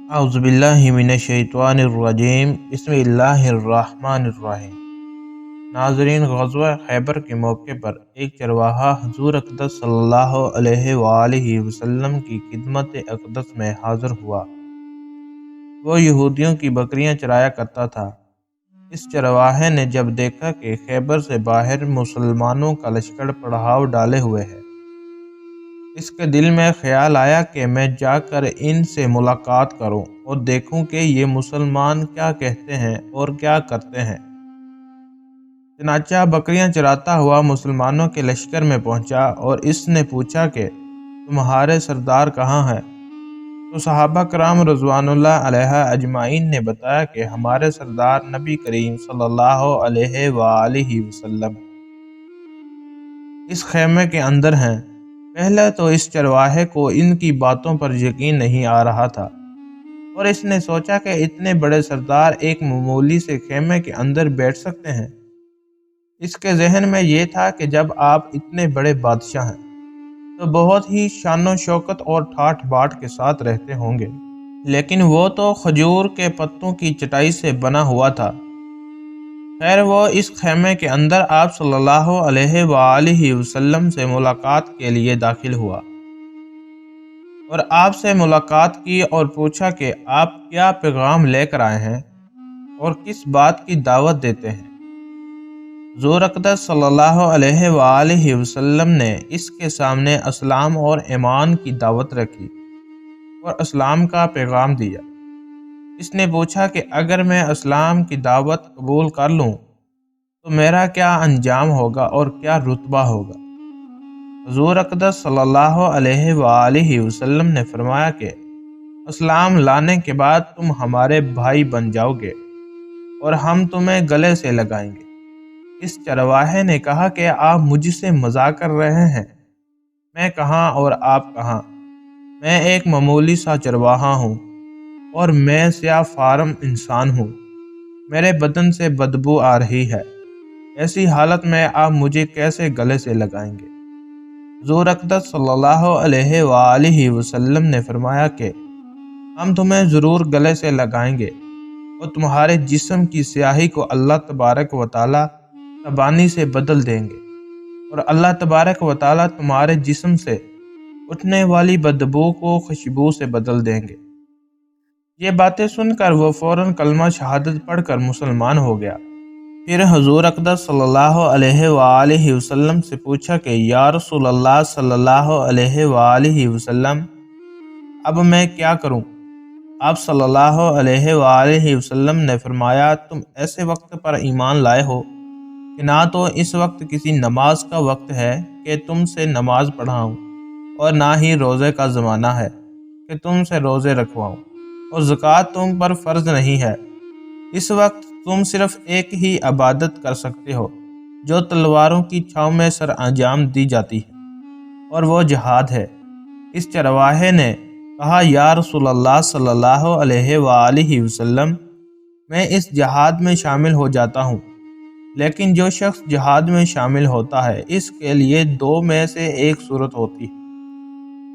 اعوذ باللہ من الشیطان الرجیم بسم اللہ الرحمن الرحیم۔ ناظرین، غزوہ خیبر کے موقع پر ایک چرواہا حضور اقدس صلی اللہ علیہ وآلہ وسلم کی خدمت اقدس میں حاضر ہوا۔ وہ یہودیوں کی بکریاں چرایا کرتا تھا۔ اس چرواہے نے جب دیکھا کہ خیبر سے باہر مسلمانوں کا لشکر پڑاؤ ڈالے ہوئے ہے، اس کے دل میں خیال آیا کہ میں جا کر ان سے ملاقات کروں اور دیکھوں کہ یہ مسلمان کیا کہتے ہیں اور کیا کرتے ہیں۔ چنانچہ بکریاں چراتا ہوا مسلمانوں کے لشکر میں پہنچا اور اس نے پوچھا کہ تمہارے سردار کہاں ہیں؟ تو صحابہ کرام رضوان اللہ علیہ اجمعین نے بتایا کہ ہمارے سردار نبی کریم صلی اللہ علیہ وآلہ وسلم اس خیمے کے اندر ہیں۔ پہلے تو اس چرواہے کو ان کی باتوں پر یقین نہیں آ رہا تھا اور اس نے سوچا کہ اتنے بڑے سردار ایک معمولی سے خیمے کے اندر بیٹھ سکتے ہیں۔ اس کے ذہن میں یہ تھا کہ جب آپ اتنے بڑے بادشاہ ہیں تو بہت ہی شان و شوکت اور ٹھاٹھ باٹھ کے ساتھ رہتے ہوں گے، لیکن وہ تو کھجور کے پتوں کی چٹائی سے بنا ہوا تھا۔ خیر، وہ اس خیمے کے اندر آپ صلی اللہ علیہ وآلہ وسلم سے ملاقات کے لیے داخل ہوا اور آپ سے ملاقات کی اور پوچھا کہ آپ کیا پیغام لے کر آئے ہیں اور کس بات کی دعوت دیتے ہیں۔ حضور اقدس صلی اللہ علیہ وآلہ وسلم نے اس کے سامنے اسلام اور ایمان کی دعوت رکھی اور اسلام کا پیغام دیا۔ اس نے پوچھا کہ اگر میں اسلام کی دعوت قبول کر لوں تو میرا کیا انجام ہوگا اور کیا رتبہ ہوگا۔ حضور اقدس صلی اللہ علیہ وآلہ وسلم نے فرمایا کہ اسلام لانے کے بعد تم ہمارے بھائی بن جاؤ گے اور ہم تمہیں گلے سے لگائیں گے۔ اس چرواہے نے کہا کہ آپ مجھ سے مذاق کر رہے ہیں، میں کہاں اور آپ کہاں؟ میں ایک معمولی سا چرواہا ہوں اور میں سیاہ فارم انسان ہوں، میرے بدن سے بدبو آ رہی ہے، ایسی حالت میں آپ مجھے کیسے گلے سے لگائیں گے؟ حضور اقدس صلی اللہ علیہ وآلہ وسلم نے فرمایا کہ ہم تمہیں ضرور گلے سے لگائیں گے اور تمہارے جسم کی سیاہی کو اللہ تبارک و تعالیٰ تبانی سے بدل دیں گے اور اللہ تبارک و تعالیٰ تمہارے جسم سے اٹھنے والی بدبو کو خوشبو سے بدل دیں گے۔ یہ باتیں سن کر وہ فوراً کلمہ شہادت پڑھ کر مسلمان ہو گیا۔ پھر حضور اقدس صلی اللہ علیہ وآلہ وسلم سے پوچھا کہ یا رسول اللہ صلی اللہ علیہ وآلہ وسلم، اب میں کیا کروں؟ آپ صلی اللہ علیہ وآلہ وسلم نے فرمایا، تم ایسے وقت پر ایمان لائے ہو کہ نہ تو اس وقت کسی نماز کا وقت ہے کہ تم سے نماز پڑھاؤں اور نہ ہی روزے کا زمانہ ہے کہ تم سے روزے رکھواؤں، اور زکوٰۃ تم پر فرض نہیں ہے۔ اس وقت تم صرف ایک ہی عبادت کر سکتے ہو جو تلواروں کی چھاؤں میں سر انجام دی جاتی ہے، اور وہ جہاد ہے۔ اس چرواہے نے کہا، یا رسول اللہ صلی اللہ علیہ وآلہ وسلم، میں اس جہاد میں شامل ہو جاتا ہوں، لیکن جو شخص جہاد میں شامل ہوتا ہے اس کے لیے دو میں سے ایک صورت ہوتی ہے،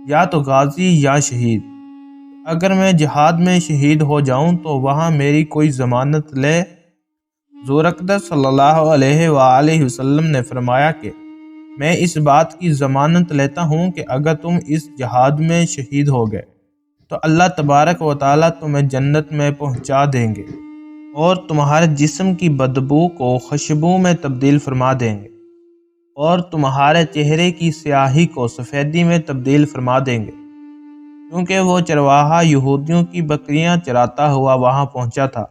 یا تو غازی یا شہید۔ اگر میں جہاد میں شہید ہو جاؤں تو وہاں میری کوئی ضمانت لے؟ حضور اقدس صلی اللہ علیہ وآلہ وسلم نے فرمایا کہ میں اس بات کی ضمانت لیتا ہوں کہ اگر تم اس جہاد میں شہید ہو گئے تو اللہ تبارک و تعالیٰ تمہیں جنت میں پہنچا دیں گے اور تمہارے جسم کی بدبو کو خوشبو میں تبدیل فرما دیں گے اور تمہارے چہرے کی سیاہی کو سفیدی میں تبدیل فرما دیں گے۔ کیونکہ وہ چرواہا یہودیوں کی بکریاں چراتا ہوا وہاں پہنچا تھا،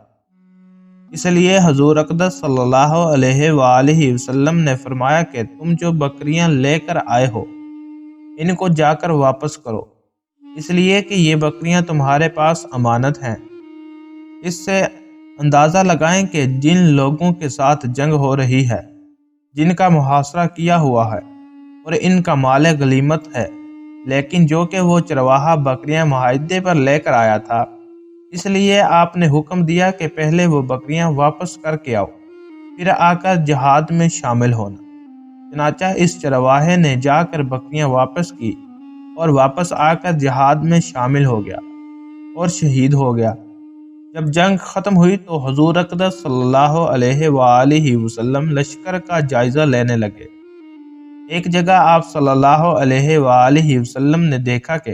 اس لیے حضور اقدس صلی اللہ علیہ وآلہ وسلم نے فرمایا کہ تم جو بکریاں لے کر آئے ہو ان کو جا کر واپس کرو، اس لیے کہ یہ بکریاں تمہارے پاس امانت ہیں۔ اس سے اندازہ لگائیں کہ جن لوگوں کے ساتھ جنگ ہو رہی ہے، جن کا محاصرہ کیا ہوا ہے اور ان کا مال غنیمت ہے، لیکن جو کہ وہ چرواہا بکریاں معاہدے پر لے کر آیا تھا، اس لیے آپ نے حکم دیا کہ پہلے وہ بکریاں واپس کر کے آؤ، پھر آ کر جہاد میں شامل ہونا۔ چنانچہ اس چرواہے نے جا کر بکریاں واپس کی اور واپس آ کر جہاد میں شامل ہو گیا اور شہید ہو گیا۔ جب جنگ ختم ہوئی تو حضور اقدس صلی اللہ علیہ وآلہ وسلم لشکر کا جائزہ لینے لگے۔ ایک جگہ آپ صلی اللہ علیہ وآلہ وسلم نے دیکھا کہ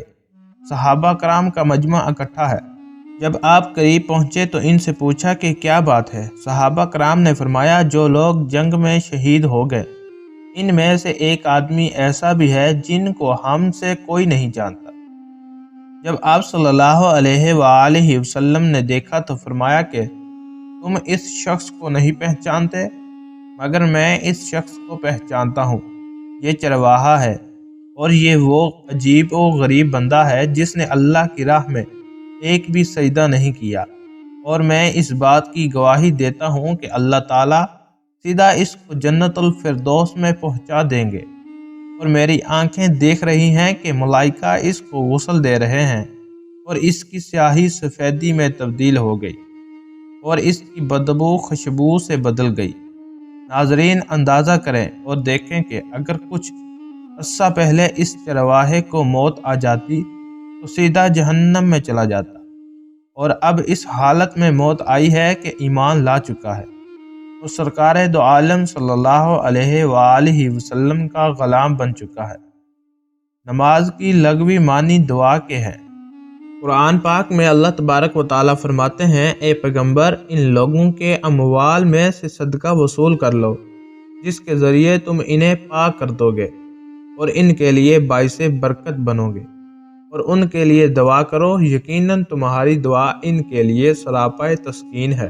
صحابہ کرام کا مجمع اکٹھا ہے۔ جب آپ قریب پہنچے تو ان سے پوچھا کہ کیا بات ہے؟ صحابہ کرام نے فرمایا، جو لوگ جنگ میں شہید ہو گئے ان میں سے ایک آدمی ایسا بھی ہے جن کو ہم سے کوئی نہیں جانتا۔ جب آپ صلی اللہ علیہ وآلہ وسلم نے دیکھا تو فرمایا کہ تم اس شخص کو نہیں پہچانتے، مگر میں اس شخص کو پہچانتا ہوں، یہ چرواہا ہے، اور یہ وہ عجیب و غریب بندہ ہے جس نے اللہ کی راہ میں ایک بھی سجدہ نہیں کیا، اور میں اس بات کی گواہی دیتا ہوں کہ اللہ تعالیٰ سیدھا اس کو جنت الفردوس میں پہنچا دیں گے، اور میری آنکھیں دیکھ رہی ہیں کہ ملائکہ اس کو غسل دے رہے ہیں، اور اس کی سیاہی سفیدی میں تبدیل ہو گئی، اور اس کی بدبو خوشبو سے بدل گئی۔ ناظرین اندازہ کریں اور دیکھیں کہ اگر کچھ عرصہ پہلے اس چرواہے کو موت آ جاتی تو سیدھا جہنم میں چلا جاتا، اور اب اس حالت میں موت آئی ہے کہ ایمان لا چکا ہے، تو سرکار دو عالم صلی اللہ علیہ وآلہ وسلم کا غلام بن چکا ہے۔ نماز کی لغوی معنی دعا کے ہیں۔ قرآن پاک میں اللہ تبارک و تعالیٰ فرماتے ہیں، اے پیغمبر، ان لوگوں کے اموال میں سے صدقہ وصول کر لو جس کے ذریعے تم انہیں پاک کر دو گے اور ان کے لیے باعث برکت بنو گے، اور ان کے لیے دعا کرو، یقیناً تمہاری دعا ان کے لیے سراپا تسکین ہے،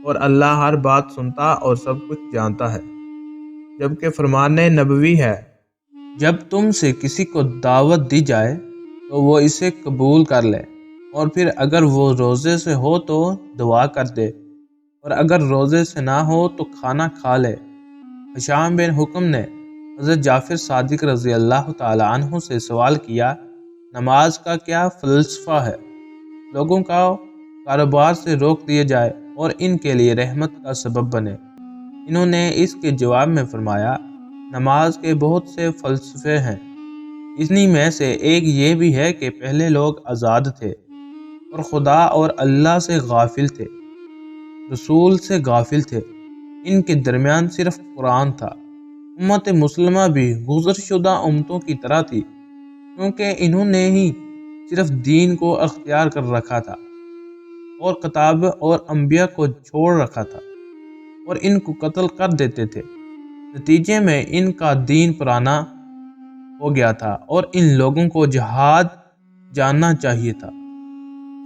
اور اللہ ہر بات سنتا اور سب کچھ جانتا ہے۔ جبکہ فرمان نبوی ہے، جب تم سے کسی کو دعوت دی جائے تو وہ اسے قبول کر لے، اور پھر اگر وہ روزے سے ہو تو دعا کر دے، اور اگر روزے سے نہ ہو تو کھانا کھا لے۔ ہشام بن حکم نے حضرت جعفر صادق رضی اللہ تعالیٰ عنہ سے سوال کیا، نماز کا کیا فلسفہ ہے؟ لوگوں کا کاروبار سے روک دیا جائے اور ان کے لیے رحمت کا سبب بنے۔ انہوں نے اس کے جواب میں فرمایا، نماز کے بہت سے فلسفے ہیں، انہی میں سے ایک یہ بھی ہے کہ پہلے لوگ آزاد تھے اور خدا اور اللہ سے غافل تھے، رسول سے غافل تھے، ان کے درمیان صرف قرآن تھا۔ امت مسلمہ بھی گزر شدہ امتوں کی طرح تھی، کیونکہ انہوں نے ہی صرف دین کو اختیار کر رکھا تھا اور کتاب اور انبیاء کو چھوڑ رکھا تھا، اور ان کو قتل کر دیتے تھے۔ نتیجے میں ان کا دین پرانا ہو گیا تھا اور ان لوگوں کو جہاد جاننا چاہیے تھا۔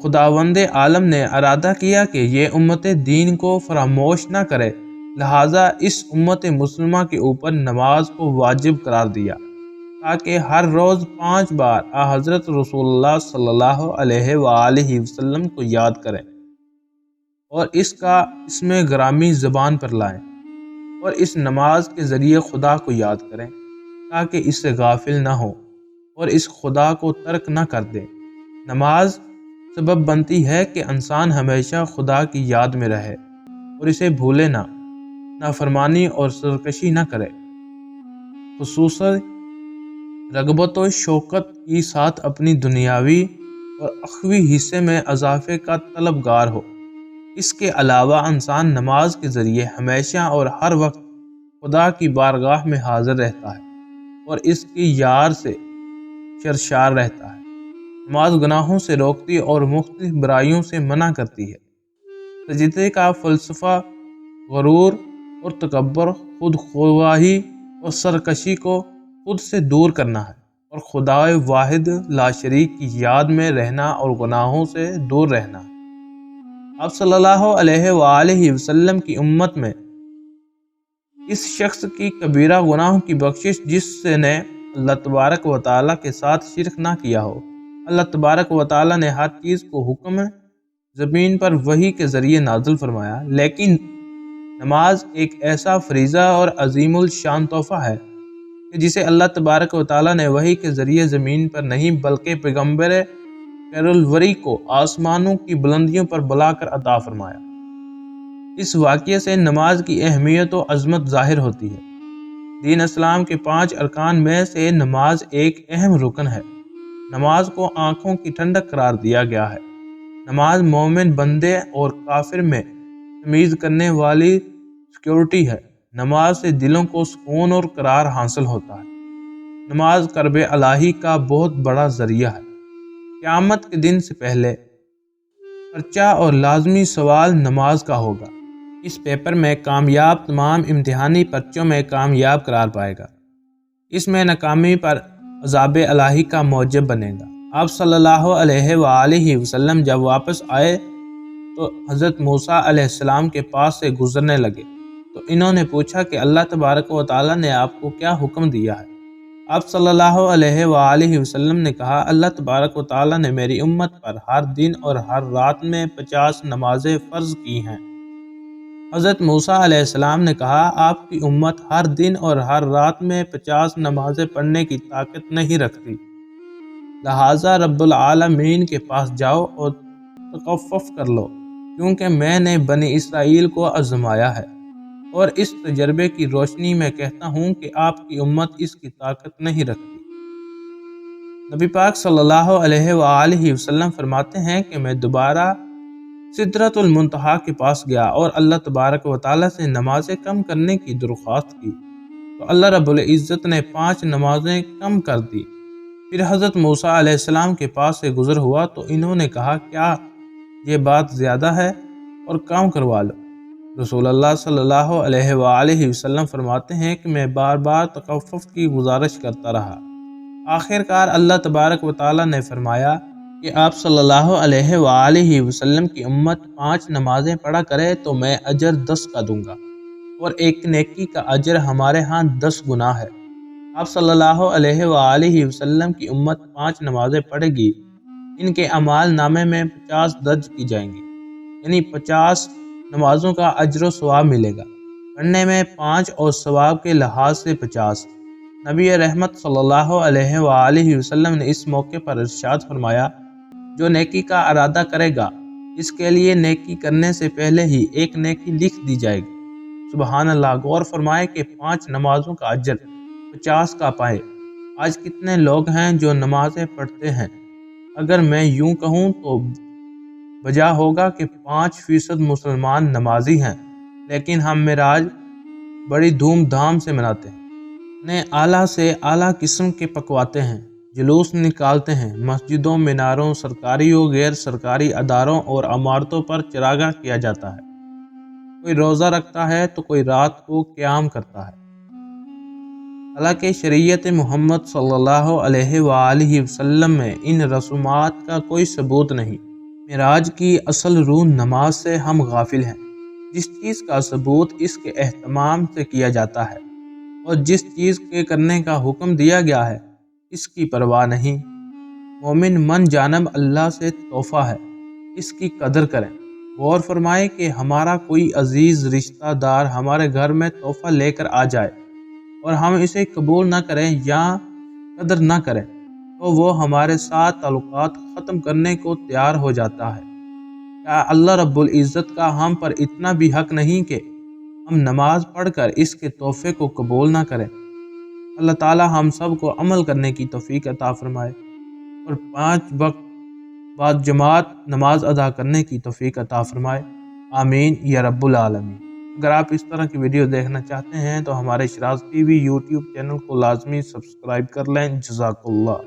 خداوند عالم نے ارادہ کیا کہ یہ امت دین کو فراموش نہ کرے، لہٰذا اس امت مسلمہ کے اوپر نماز کو واجب قرار دیا تاکہ ہر روز 5 بار حضرت رسول اللہ صلی اللہ علیہ وآلہ وسلم کو یاد کریں اور اس میں گرامی زبان پر لائیں، اور اس نماز کے ذریعے خدا کو یاد کریں تاکہ اس سے غافل نہ ہو اور اس خدا کو ترک نہ کر دیں۔ نماز سبب بنتی ہے کہ انسان ہمیشہ خدا کی یاد میں رہے اور اسے بھولے نہ، نافرمانی اور سرکشی نہ کرے، خصوصاً رغبت و شوقت کی ساتھ اپنی دنیاوی اور اخروی حصے میں اضافے کا طلبگار ہو۔ اس کے علاوہ انسان نماز کے ذریعے ہمیشہ اور ہر وقت خدا کی بارگاہ میں حاضر رہتا ہے اور اس کی یار سے سرشار رہتا ہے۔ نماز گناہوں سے روکتی اور مختلف برائیوں سے منع کرتی ہے۔ سجدے کا فلسفہ غرور اور تکبر، خود خواہی اور سرکشی کو خود سے دور کرنا ہے، اور خدائے واحد لا شریک کی یاد میں رہنا اور گناہوں سے دور رہنا ہے۔ آپ صلی اللہ علیہ وآلہ وسلم کی امت میں اس شخص کی کبیرہ گناہوں کی بخشش جس نے اللہ تبارک و تعالیٰ کے ساتھ شرک نہ کیا ہو۔ اللہ تبارک و تعالیٰ نے ہر چیز کو حکم زمین پر وحی کے ذریعے نازل فرمایا، لیکن نماز ایک ایسا فریضہ اور عظیم الشان تحفہ ہے کہ جسے اللہ تبارک و تعالیٰ نے وحی کے ذریعے زمین پر نہیں بلکہ پیغمبر خیر الوری کو آسمانوں کی بلندیوں پر بلا کر عطا فرمایا۔ اس واقعے سے نماز کی اہمیت و عظمت ظاہر ہوتی ہے۔ دین اسلام کے 5 ارکان میں سے نماز ایک اہم رکن ہے۔ نماز کو آنکھوں کی ٹھنڈک قرار دیا گیا ہے۔ نماز مومن بندے اور کافر میں تمیز کرنے والی سیکورٹی ہے۔ نماز سے دلوں کو سکون اور قرار حاصل ہوتا ہے۔ نماز قرب الہی کا بہت بڑا ذریعہ ہے۔ قیامت کے دن سے پہلے پرچہ اور لازمی سوال نماز کا ہوگا۔ اس پیپر میں کامیاب تمام امتحانی پرچوں میں کامیاب قرار پائے گا۔ اس میں ناکامی پر عذاب الہی کا موجب بنے گا۔ آپ صلی اللہ علیہ وآلہ وسلم جب واپس آئے تو حضرت موسیٰ علیہ السلام کے پاس سے گزرنے لگے تو انہوں نے پوچھا کہ اللہ تبارک و تعالیٰ نے آپ کو کیا حکم دیا ہے؟ آپ صلی اللہ علیہ وآلہ وسلم نے کہا، اللہ تبارک و تعالیٰ نے میری امت پر ہر دن اور ہر رات میں 50 نمازیں فرض کی ہیں۔ حضرت موسیٰ علیہ السلام نے کہا، آپ کی امت ہر دن اور ہر رات میں 50 نمازیں پڑھنے کی طاقت نہیں رکھتی، لہٰذا رب العالمین کے پاس جاؤ اور تخفف کر لو، کیونکہ میں نے بنی اسرائیل کو آزمایا ہے اور اس تجربے کی روشنی میں کہتا ہوں کہ آپ کی امت اس کی طاقت نہیں رکھتی۔ نبی پاک صلی اللہ علیہ وآلہ وسلم فرماتے ہیں کہ میں دوبارہ سدرۃ المنتہا کے پاس گیا اور اللہ تبارک و تعالیٰ سے نمازیں کم کرنے کی درخواست کی تو اللہ رب العزت نے 5 نمازیں کم کر دی۔ پھر حضرت موسیٰ علیہ السلام کے پاس سے گزر ہوا تو انہوں نے کہا، کیا یہ بات زیادہ ہے اور کم کروا لو۔ رسول اللہ صلی اللہ علیہ وآلہ وسلم فرماتے ہیں کہ میں بار بار تخفف کی گزارش کرتا رہا۔ آخر کار اللہ تبارک و تعالیٰ نے فرمایا کہ آپ صلی اللہ علیہ وآلہ وسلم کی امت 5 نمازیں پڑھا کرے تو میں اجر 10 کا دوں گا، اور ایک نیکی کا اجر ہمارے ہاں 10 گنا ہے۔ آپ صلی اللہ علیہ وآلہ وسلم کی امت 5 نمازیں پڑھے گی، ان کے اعمال نامے میں 50 درج کی جائیں گی، یعنی 50 نمازوں کا اجر و ثواب ملے گا۔ پڑھنے میں 5 اور ثواب کے لحاظ سے 50۔ نبی رحمت صلی اللہ علیہ وآلہ وسلم نے اس موقع پر ارشاد فرمایا، جو نیکی کا ارادہ کرے گا اس کے لیے نیکی کرنے سے پہلے ہی ایک نیکی لکھ دی جائے گی۔ سبحان اللہ! غور فرمائے کہ 5 نمازوں کا اجر 50 کا پائے۔ آج کتنے لوگ ہیں جو نمازیں پڑھتے ہیں؟ اگر میں یوں کہوں تو وجہ ہوگا کہ 5% مسلمان نمازی ہیں، لیکن ہم معراج بڑی دھوم دھام سے مناتے ہیں، انہیں اعلیٰ سے اعلیٰ قسم کے پکواتے ہیں، جلوس نکالتے ہیں، مسجدوں، میناروں، سرکاری و غیر سرکاری اداروں اور عمارتوں پر چراغاں کیا جاتا ہے۔ کوئی روزہ رکھتا ہے تو کوئی رات کو قیام کرتا ہے۔ حالانکہ شریعت محمد صلی اللہ علیہ وآلہ وسلم میں ان رسومات کا کوئی ثبوت نہیں۔ معراج کی اصل روح نماز سے ہم غافل ہیں۔ جس چیز کا ثبوت اس کے اہتمام سے کیا جاتا ہے اور جس چیز کے کرنے کا حکم دیا گیا ہے اس کی پرواہ نہیں۔ مومن من جانب اللہ سے تحفہ ہے، اس کی قدر کریں۔ غور فرمائے کہ ہمارا کوئی عزیز رشتہ دار ہمارے گھر میں تحفہ لے کر آ جائے اور ہم اسے قبول نہ کریں یا قدر نہ کریں تو وہ ہمارے ساتھ تعلقات ختم کرنے کو تیار ہو جاتا ہے۔ کیا اللہ رب العزت کا ہم پر اتنا بھی حق نہیں کہ ہم نماز پڑھ کر اس کے تحفے کو قبول نہ کریں؟ اللہ تعالی ہم سب کو عمل کرنے کی توفیق عطا فرمائے اور 5 وقت بعد جماعت نماز ادا کرنے کی توفیق عطا فرمائے۔ آمین یا رب العالمین۔ اگر آپ اس طرح کی ویڈیو دیکھنا چاہتے ہیں تو ہمارے Shiraz T V YouTube channel کو لازمی سبسکرائب کر لیں۔ جزاک اللہ۔